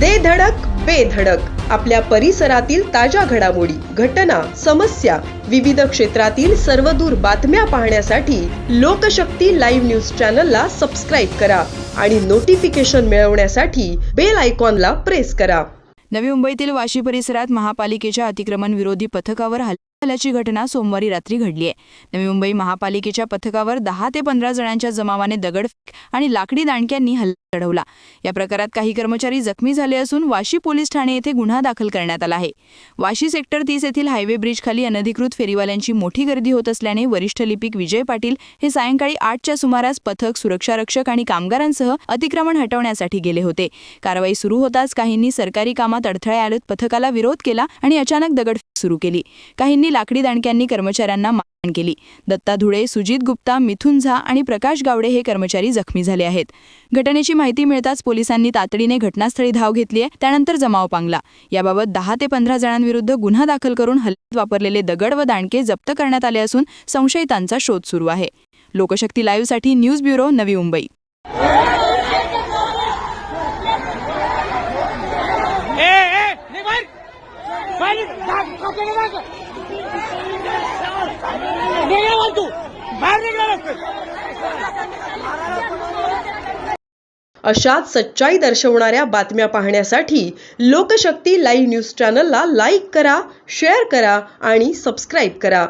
दे धडक बेधडक आपल्या परिसरातील ताज्या घडामोडी, घटना, समस्या, विविध क्षेत्रातील सर्वदूर बातम्या पाहण्यासाठी लोकशक्ती लाईव्ह न्यूज चॅनलला सबस्क्राईब करा आणि नोटिफिकेशन मिळवण्यासाठी बेल आयकॉनला प्रेस करा. नवी मुंबईतील वाशी परिसरात महापालिकेच्या अतिक्रमण विरोधी पथकावर हल्ला झाल्याची घटना सोमवारी रात्री घडली आहे. नवी मुंबई महापालिकेच्या पथकावर 10 ते 15 जणांच्या जमावाने दगडफेक आणि लाकडी दांडक्यांनी हल्ला चढवला. या प्रकारात काही कर्मचारी जखमी झाले असून वाशी पोलीस ठाणे येथे गुन्हा दाखल करण्यात आला आहे. वाशी सेक्टर 30 येथील हायवे ब्रिज खाली अनधिकृत फेरीवाल्यांची मोठी गर्दी होत असल्याने वरिष्ठ लिपिक विजय पाटील हे सायंकाळी 8च्या सुमारास पथक, सुरक्षारक्षक आणि कामगारांसह अतिक्रमण हटवण्यासाठी गेले होते. कारवाई सुरू होताच काहींनी सरकारी कामात अडथळे आणत पथकाला विरोध केला आणि अचानक दगडफेक सुरू केली. काहींनी लाकडी दांडक्यांनी कर्मचाऱ्यांना मारहाण केली. दत्ता धुळे, सुजित गुप्ता, मिथुन झा आणि प्रकाश गावडे हे कर्मचारी जखमी झाले आहेत. घटनेची माहिती मिळताच पोलिसांनी तातडीने घटनास्थळी धाव घेतली आहे. त्यानंतर जमाव पांगला. याबाबत 10 ते 15 जणांविरुद्ध गुन्हा दाखल करून हल्ल्यात वापरलेले दगड व दांडके जप्त करण्यात आले असून संशयितांचा शोध सुरू आहे. लोकशक्ती लाईव्हसाठी न्यूज ब्युरो, नवी मुंबई. अशाच सच्चाई दर्शवणाऱ्या बातम्या पाहण्यासाठी लोकशक्ती लाईव्ह न्यूज चॅनलला लाईक करा, शेअर करा आणि सबस्क्राईब करा.